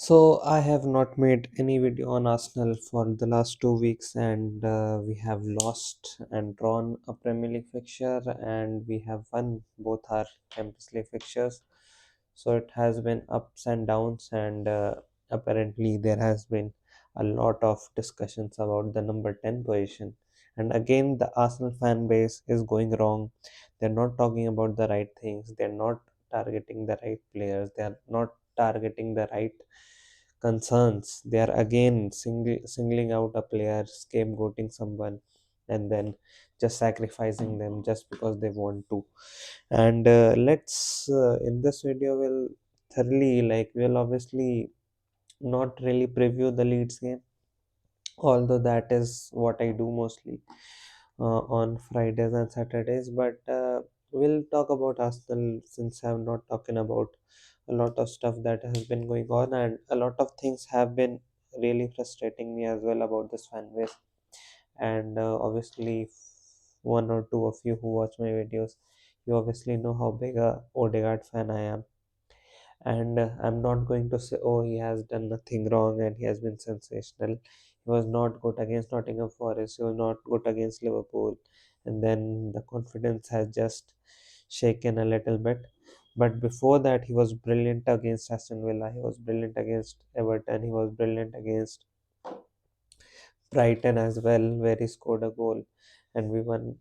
So I have not made any video on Arsenal for the last 2 weeks, and we have lost and drawn a Premier League fixture, and we have won both our Champions League fixtures. So it has been ups and downs, and apparently there has been a lot of discussions about the number 10 position. And again, the Arsenal fan base is going wrong. They're not talking about the right things. They're not targeting the right players. They are not targeting the right concerns. They are again singling out a player, scapegoating someone, and then just sacrificing them just because they want to. And let's in this video we'll thoroughly we'll obviously not really preview the Leeds game, although that is what I do mostly on Fridays and Saturdays. But we'll talk about Arsenal since I'm not talking about a lot of stuff that has been going on, and a lot of things have been really frustrating me as well about this fan base. And obviously, one or two of you who watch my videos, you obviously know how big a Odegaard fan I am. And I'm not going to say, oh, he has done nothing wrong and he has been sensational. He was not good against Nottingham Forest. He was not good against Liverpool. And then the confidence has just shaken a little bit. But before that, he was brilliant against Aston Villa. He was brilliant against Everton. He was brilliant against Brighton as well, where he scored a goal and we won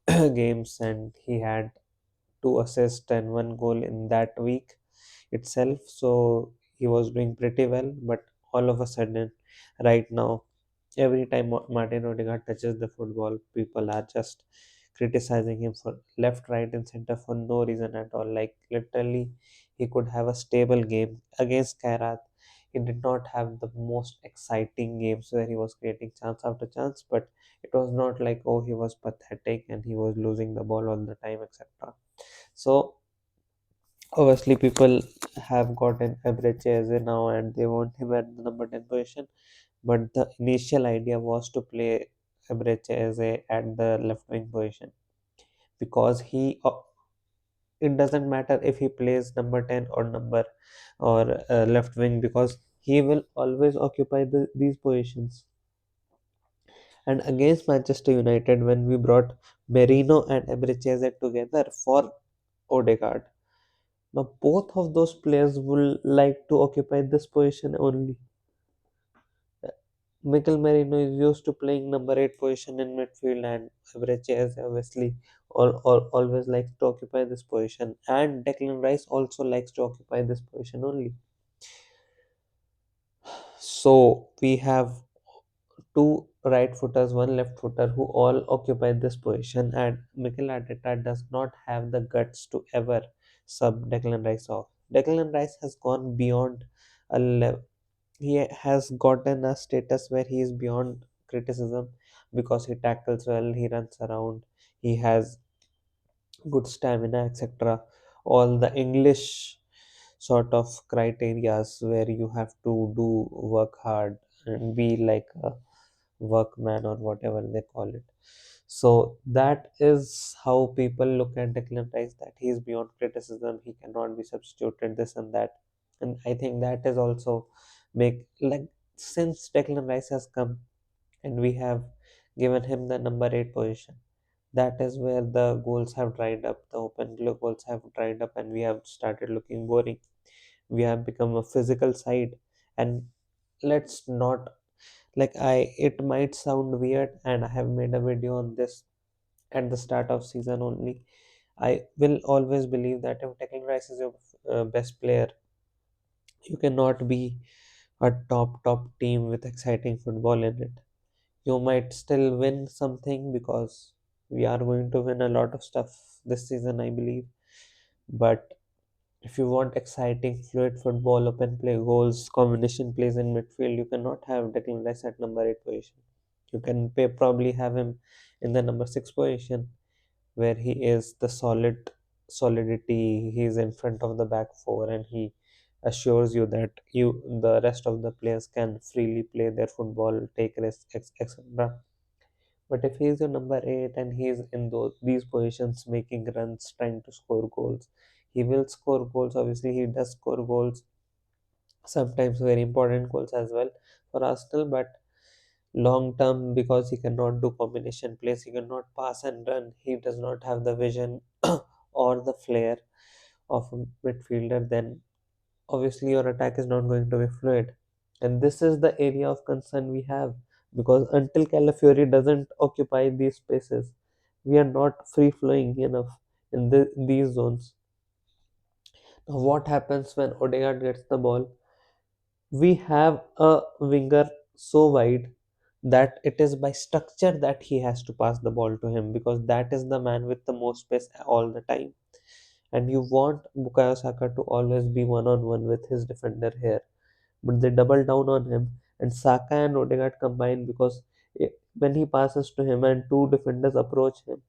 games. And he had two assists and one goal in that week itself. So he was doing pretty well. But all of a sudden, right now, every time Martin Odegaard touches the football, people are just criticizing him for left, right, and center for no reason at all. Like literally, he could have a stable game against Kairat. He did not have the most exciting games where he was creating chance after chance, but it was not like, oh, he was pathetic and he was losing the ball all the time, etc. So obviously, people have gotten Ebreche now and they want him at the number 10 position. But the initial idea was to play Ebreche at the left wing position because it doesn't matter if he plays number 10 or number or left wing, because he will always occupy these positions. And against Manchester United, when we brought Merino and Ebreche together for Odegaard, now, both of those players will like to occupy this position only. Mikel Merino is used to playing number 8 position in midfield, and Everett obviously always likes to occupy this position. And Declan Rice also likes to occupy this position only. So, we have two right footers, one left footer who all occupy this position, and Mikel Arteta does not have the guts to ever sub Declan Rice off. Declan Rice has gone beyond a level. He has gotten a status where he is beyond criticism because he tackles well, he runs around, he has good stamina, etc. All the English sort of criterias where you have to do work hard and be like a workman or whatever they call it. So that is how people look at Declan Rice, that he is beyond criticism, he cannot be substituted, this and that. And I think that is also make like since Declan Rice has come and we have given him the number 8 position, that is where the goals have dried up, the open goals have dried up, and we have started looking boring. We have become a physical side. And let's not, it might sound weird, and I have made a video on this at the start of season only. I will always believe that if Declan Rice is your best player, you cannot be a top team with exciting football in it. You might still win something because we are going to win a lot of stuff this season, I believe. But if you want exciting, fluid football, open play goals, combination plays in midfield, you cannot have Declan Rice at number 8 position. You can probably have him in the number 6 position, where he is the solidity. He is in front of the back four, and he assures you that the rest of the players can freely play their football, take risks, etc. But if he is your number 8 and he is in these positions making runs, trying to score goals, he will score goals. Obviously, he does score goals sometimes very important goals as well for Arsenal, but long term, because he cannot do combination plays, he cannot pass and run, he does not have the vision or the flair of a midfielder, then obviously your attack is not going to be fluid. And this is the area of concern we have, because until Calafiori doesn't occupy these spaces, we are not free flowing enough in these zones. Now, what happens when Odegaard gets the ball? We have a winger so wide that it is by structure that he has to pass the ball to him, because that is the man with the most space all the time. And you want Bukayo Saka to always be one on one with his defender here, but they double down on him, and Saka and Odegaard combine, because when he passes to him and two defenders approach him,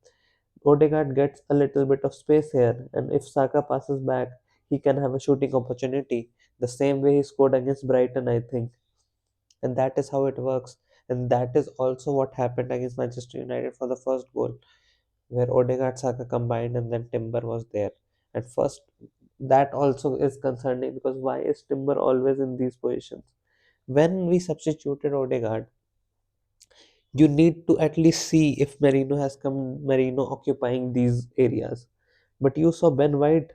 Odegaard gets a little bit of space here, and if Saka passes back, he can have a shooting opportunity. The same way he scored against Brighton, I think. And that is how it works. And that is also what happened against Manchester United for the first goal, where Odegaard Saka combined and then Timber was there. At first, that also is concerning, because why is Timber always in these positions? When we substituted Odegaard, you need to at least see if Merino has come, Merino occupying these areas. But you saw Ben White,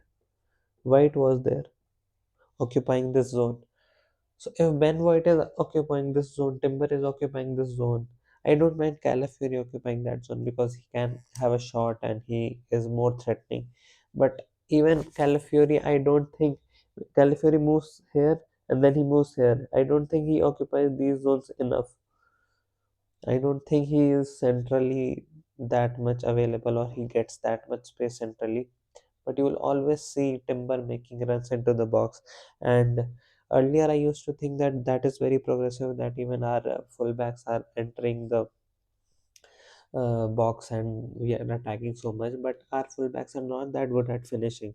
White was there occupying this zone. So if Ben White is occupying this zone, Timber is occupying this zone, I don't mind Calafiori occupying that zone, because he can have a shot and he is more threatening. But even Calafiori, I don't think Calafiori moves here and then he moves here. I don't think he occupies these zones enough. I don't think he is centrally that much available, or he gets that much space centrally. But you will always see Timber making runs into the box. And earlier, I used to think that that is very progressive, that even our fullbacks are entering the box and we are attacking so much. But our fullbacks are not that good at finishing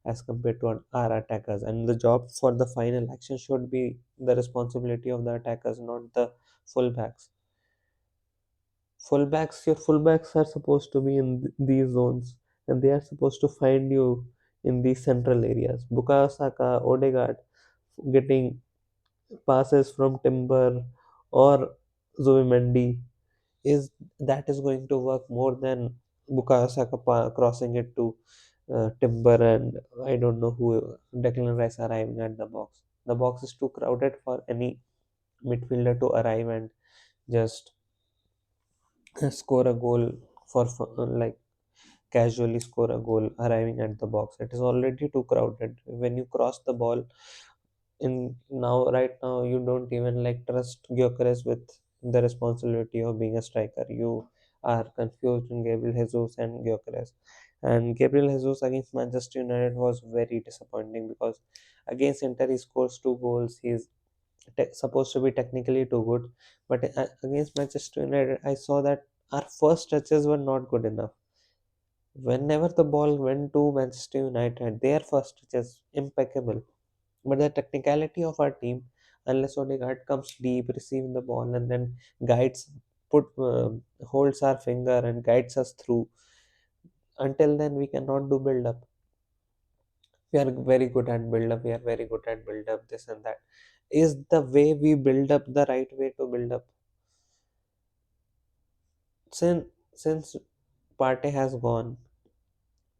as compared to our attackers. And the job for the final action should be the responsibility of the attackers, not the fullbacks. Your fullbacks are supposed to be in these zones, and they are supposed to find you in these central areas. Bukayo Saka, Odegaard getting passes from Timber or Zubimendi, is that is going to work more than Bukayo Saka crossing it to Timber and I don't know who, Declan Rice arriving at the box. The box is too crowded for any midfielder to arrive and just score a goal for like casually score a goal arriving at the box. It is already too crowded. When you cross the ball, in now right now you don't even like trust Gyökeres with the responsibility of being a striker. You are confused in Gabriel Jesus and Gyökeres. And Gabriel Jesus against Manchester United was very disappointing, because against Inter he scores two goals. He's supposed to be technically too good, but against Manchester United, I saw that our first touches were not good enough. Whenever the ball went to Manchester United, their first touch is impeccable. But the technicality of our team, unless Odegaard comes deep, receiving the ball, and then guides, holds our finger and guides us through. Until then, we cannot do build up. We are very good at build up. We are very good at build up. This and that. Is the way we build up the right way to build up? Since Partey has gone,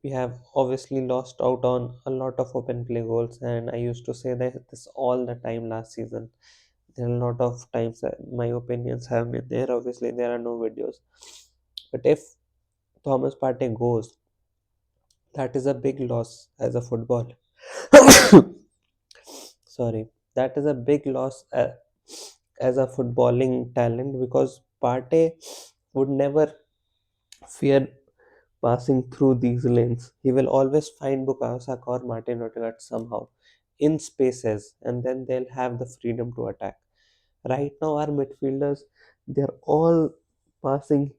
we have obviously lost out on a lot of open play goals, and I used to say that this all the time last season. There are a lot of times that my opinions have been there. Obviously, there are no videos, but if Thomas Partey goes, that is a big loss as a football. Sorry, that is a big loss as a footballing talent, because Partey would never fear passing through these lanes. He will always find Bukayo Saka or Martin Odegaard somehow in spaces, and then they'll have the freedom to attack. Right now, our midfielders, they're all passing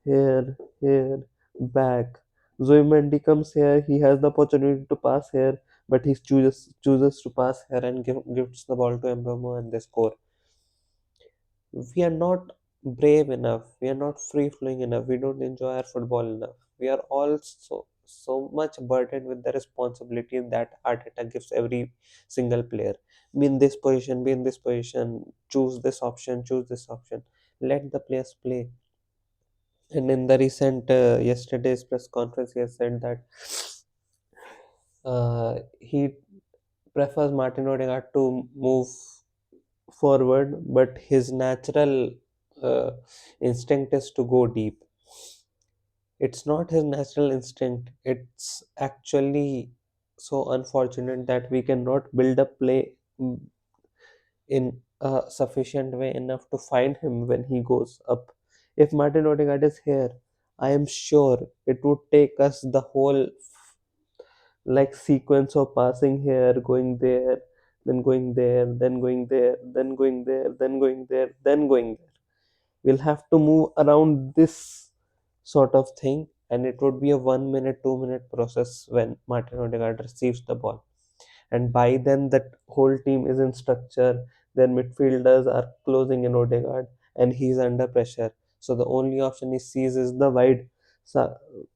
here, here, back. Zoe comes here, he has the opportunity to pass here, but he chooses to pass here and gives the ball to Mbemo and they score. We are not brave enough, we are not free flowing enough, we don't enjoy our football enough. We are also so much burdened with the responsibility that Arteta gives every single player. Be in this position, be in this position, choose this option, choose this option. Let the players play. And in the recent yesterday's press conference, he has said that he prefers Martin Odegaard to move forward, but his natural uh, instinct is to go deep. It's not his natural instinct. It's actually so unfortunate that we cannot build a play in a sufficient way enough to find him when he goes up. If Martin Odegaard is here, I am sure it would take us the whole like sequence of passing here, going there, then going there, then going there, then going there, then going there, then going there. We'll have to move around this sort of thing, and it would be a 1 minute, 2 minute process when Martin Odegaard receives the ball. And by then, that whole team is in structure. Their midfielders are closing in Odegaard, and he's under pressure. So the only option he sees is the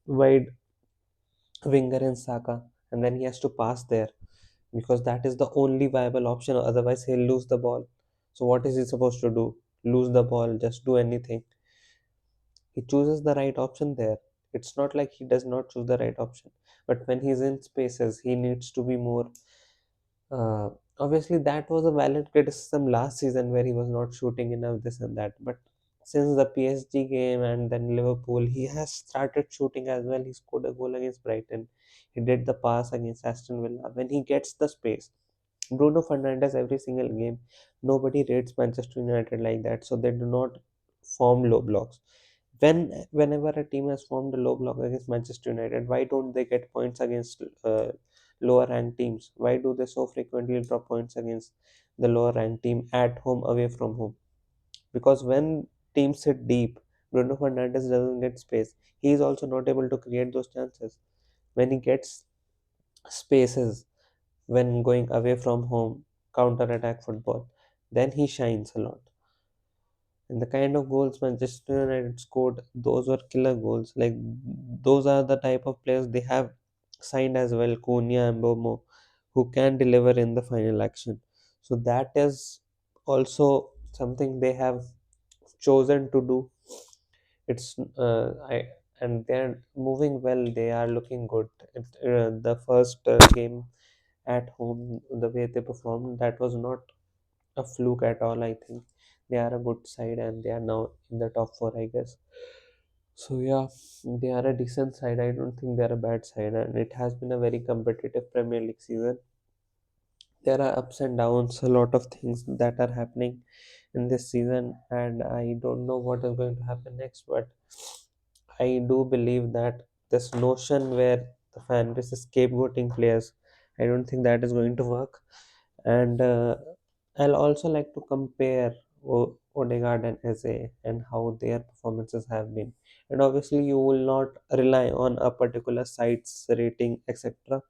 wide winger in Saka, and then he has to pass there because that is the only viable option. Otherwise, he'll lose the ball. So what is he supposed to do? Lose the ball? Just do anything? He chooses the right option there. It's not like he does not choose the right option, but when he's in spaces, he needs to be more. Uh, Obviously, that was a valid criticism last season where he was not shooting enough, this and that. But since the PSG game and then Liverpool, he has started shooting as well. He scored a goal against Brighton. He did the pass against Aston Villa. When he gets the space, Bruno Fernandes every single game. Nobody rates Manchester United like that, so they do not form low blocks. Whenever a team has formed a low block against Manchester United, why don't they get points against lower ranked teams? Why do they so frequently drop points against the lower ranked team at home, away from home? Because when teams sit deep, Bruno Fernandes doesn't get space. He is also not able to create those chances. When he gets spaces, when going away from home, counter attack football, then he shines a lot. And the kind of goals Manchester United scored, those were killer goals. Like those are the type of players they have signed as well, Cunha and Bomo, who can deliver in the final action. So that is also something they have chosen to do. It's I and they're moving well. They are looking good. The first game at home, the way they performed, that was not a fluke at all. I think they are a good side and they are now in the top four, I guess. So yeah, they are a decent side. I don't think they're a bad side, and it has been a very competitive Premier League season. There are ups and downs, a lot of things that are happening in this season, and I don't know what is going to happen next. But I do believe that this notion where the fan base is scapegoating players, I don't think that is going to work. And I'll also like to compare Odegaard and Eze and how their performances have been. And obviously, you will not rely on a particular site's rating, etc.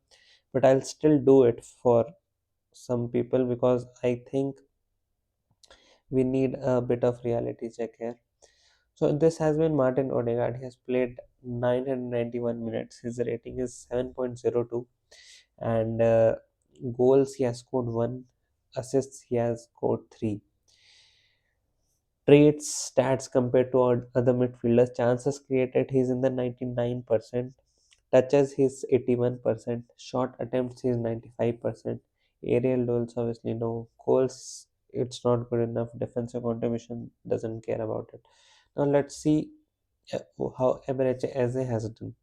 But I'll still do it for some people because I think we need a bit of reality check here. So this has been Martin Odegaard. He has played 991 minutes. His rating is 7.02, and goals he has scored one, assists he has scored three. Traits, stats compared to other midfielders. Chances created, he's in the 99%. Touches, he's 81%. Shot attempts, he's 95%. Aerial duels, obviously, no. Goals, it's not good enough. Defensive contribution, doesn't care about it. Now, let's see uh, how Eberechi Eze has done.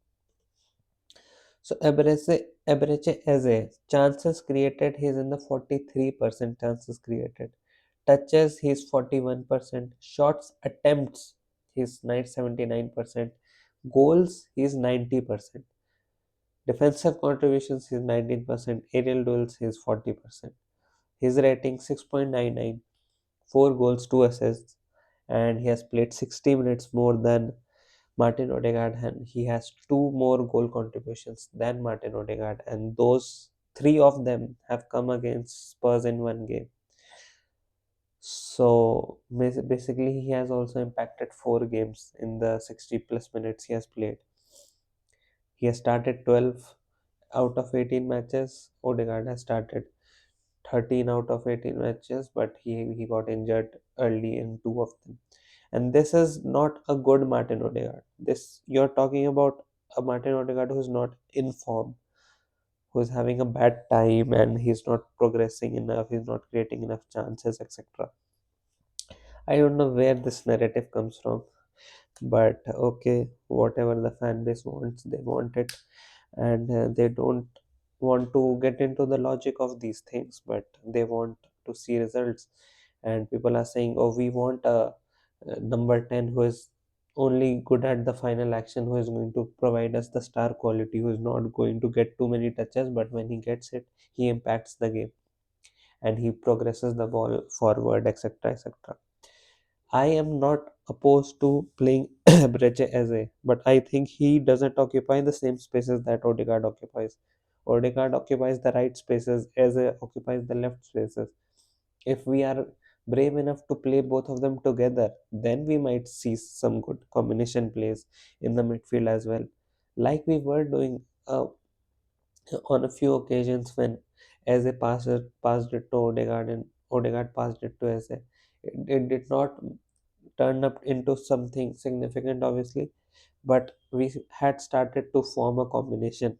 So, Eberechi Eze, chances created, he's in the 43% chances created. Touches, he's 41%. Shots attempts, he's 79%. Goals, he's 90%. Defensive contributions, he's 19%. Aerial duels, he's 40%. His rating 6.99, 4 goals, 2 assists, and he has played 60 minutes more than Martin Odegaard, and he has 2 more goal contributions than Martin Odegaard, and those 3 of them have come against Spurs in one game. So basically, he has also impacted 4 games in the 60 plus minutes he has played. He has started 12 out of 18 matches. Odegaard has started 13 out of 18 matches, but he got injured early in two of them. And this is not a good Martin Odegaard. This you're talking about a Martin Odegaard who's not in form, who's having a bad time, and he's not progressing enough, he's not creating enough chances, etc. I don't know where this narrative comes from, but okay, whatever the fan base wants, they want it, and they don't want to get into the logic of these things, but they want to see results. And people are saying, oh, we want a number 10 who is only good at the final action, who is going to provide us the star quality, who is not going to get too many touches, but when he gets it, he impacts the game and he progresses the ball forward, etc., etc. I am not opposed to playing Breche Eze, but I think he doesn't occupy the same spaces that Odegaard occupies. Odegaard occupies the right spaces, Eze occupies the left spaces. If we are brave enough to play both of them together, then we might see some good combination plays in the midfield as well, like we were doing on a few occasions when Eze passed it to Odegaard and Odegaard passed it to Eze. It did not turn up into something significant, obviously, but we had started to form a combination.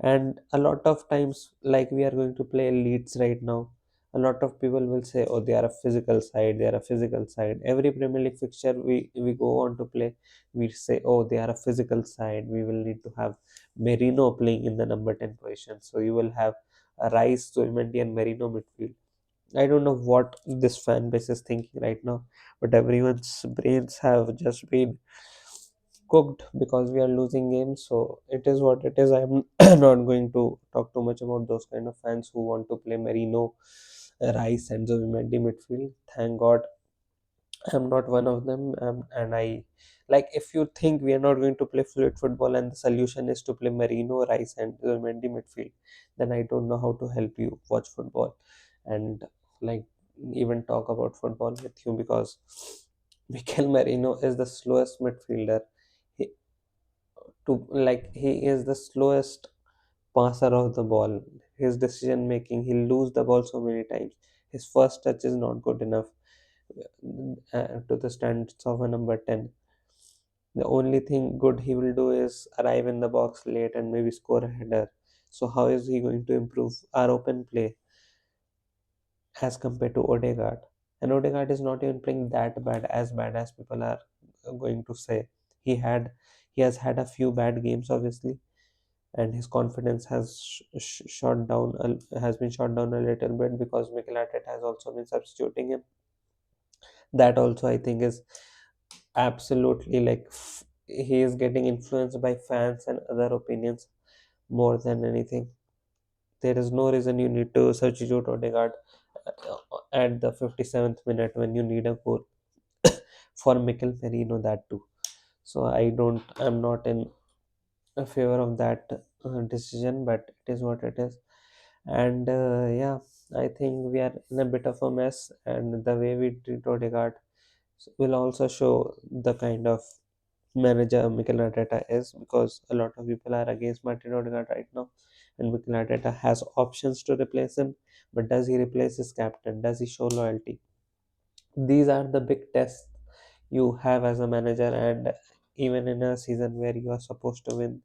And a lot of times, like we are going to play Leeds right now, a lot of people will say, oh, they are a physical side, they are a physical side. Every Premier League fixture we go on to play, we say, oh, they are a physical side. We will need to have Merino playing in the number 10 position. So you will have a Rice, Zoimendi, and Merino midfield. I don't know what this fan base is thinking right now, but everyone's brains have just been cooked because we are losing games. So it is what it is. I'm not going to talk too much about those kind of fans who want to play Merino, Rice, and Zubimendi midfield. Thank God I'm not one of them. And I like, if you think we are not going to play fluid football and the solution is to play Merino, Rice, and Zubimendi midfield, then I don't know how to help you watch football and like even talk about football with you, because Mikel Merino is the slowest midfielder. He, he is the slowest passer of the ball. His decision making, he'll lose the ball so many times. His first touch is not good enough to the standards of a number 10. The only thing good he will do is arrive in the box late and maybe score a header. So how is he going to improve our open play as compared to Odegaard? And Odegaard is not even playing that bad as people are going to say. He had he has had a few bad games, obviously, and his confidence has been shot down a little bit because Mikel Arteta has also been substituting him. That also, I think, is absolutely he is getting influenced by fans and other opinions more than anything. There is no reason you need to substitute Odegaard at the 57th minute when you need a goal for Mikel Merino, that too. So I'm not in favor of that decision, but it is what it is. And yeah, I think we are in a bit of a mess, and the way we treat Odegaard will also show the kind of manager Mikel Arteta is, because a lot of people are against Martin Odegaard right now, and Mikel Arteta has options to replace him. But does he replace his captain? Does he show loyalty? These are the big tests you have as a manager, and even in a season where you are supposed to win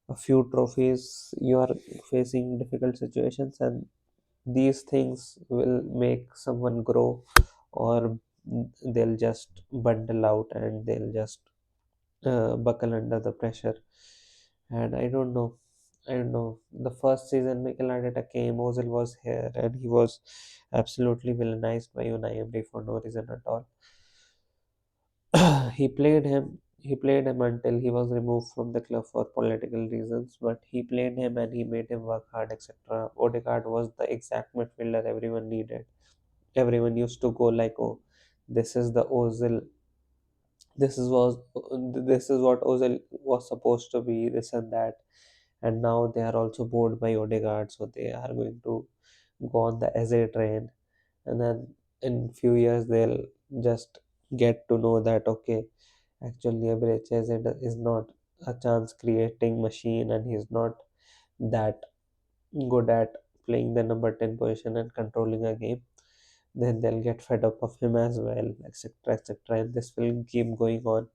a few trophies, you are facing difficult situations, and these things will make someone grow, or they'll just bundle out and they'll just buckle under the pressure. And I don't know. The first season Mikel Arteta came, Ozil was here, and he was absolutely villainized by Unai Emery for no reason at all. He played him until he was removed from the club for political reasons, but he played him and he made him work hard, etc. Odegaard was the exact midfielder everyone needed. Everyone used to go like, oh, this is the Ozil, this is was this is what Ozil was supposed to be, this and that. And now they are also bored by Odegaard, so they are going to go on the Eze train, and then in few years they'll just get to know that okay, actually Eze is not a chance creating machine and he's not that good at playing the number 10 position and controlling a game, then they'll get fed up of him as well, etc., etc. And this will keep going on.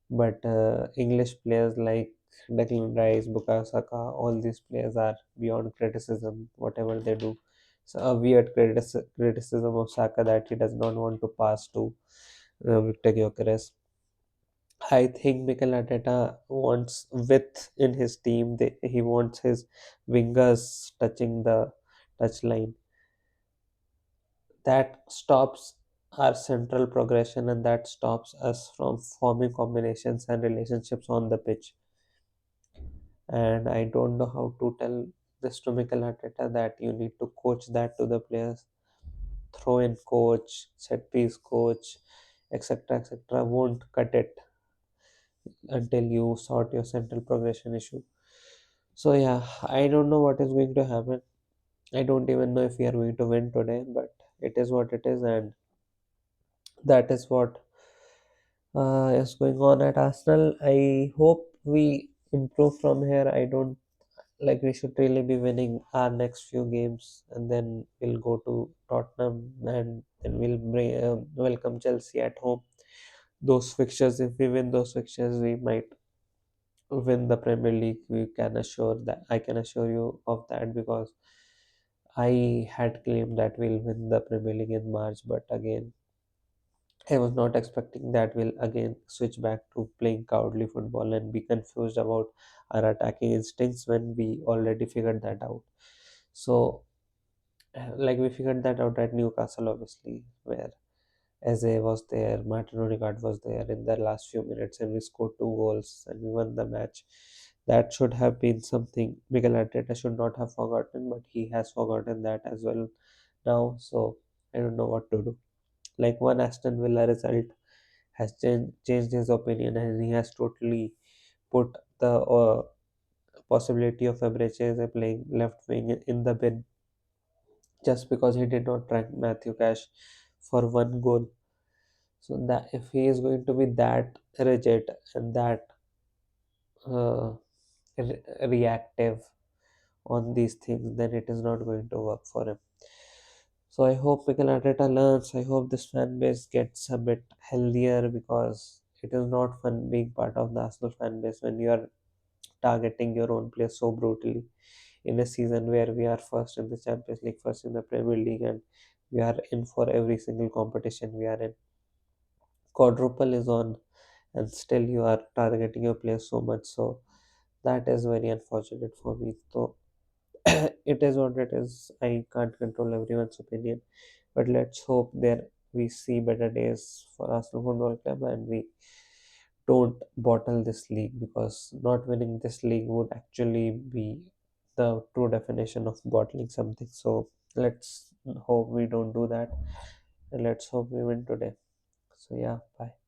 But English players like Declan Rice, Bukayo Saka, all these players are beyond criticism, whatever they do. So a weird criticism of Saka that he does not want to pass to Victor Gyökeres. I think Mikel Arteta wants width in his team. He wants his wingers touching the touchline. That stops our central progression and that stops us from forming combinations and relationships on the pitch. And I don't know how to tell this to Mikel Arteta that you need to coach that to the players. Throw in coach, set piece coach, etc. etc. won't cut it until you sort your central progression issue. So yeah, I don't know what is going to happen. I don't even know if we are going to win today, but it is what it is, and that is what is going on at Arsenal. I hope we improve from here. I don't like we should really be winning our next few games, and then we'll go to Tottenham, and then we'll welcome Chelsea at home. Those fixtures, if we win those fixtures, we might win the Premier League. We can assure that I can assure you of that because I had claimed that we'll win the Premier League in March, but again, I was not expecting that we'll again switch back to playing cowardly football and be confused about our attacking instincts when we already figured that out. So, like we figured that out at Newcastle, obviously, where Eze was there, Martin Odegaard was there in the last few minutes, and we scored 2 goals and we won the match. That should have been something Miguel Arteta should not have forgotten, but he has forgotten that as well now. So I don't know what to do. Like one Aston Villa result has changed his opinion, and he has totally put the possibility of Fabregas playing left wing in the bin just because he did not rank Matthew Cash for 1 goal. So that if he is going to be that rigid and that uh, reactive on these things, then it is not going to work for him. So I hope Mikel Arteta learns. I hope this fan base gets a bit healthier because it is not fun being part of the Arsenal fan base when you are targeting your own players so brutally in a season where we are first in the Champions League, first in the Premier League, and we are in for every single competition we are in. Quadruple is on, and still you are targeting your players so much. So that is very unfortunate for me. So it is what it is. I can't control everyone's opinion, but let's hope there we see better days for Arsenal Football Club and we don't bottle this league because not winning this league would actually be the true definition of bottling something. So let's hope we don't do that and let's hope we win today. So yeah, bye.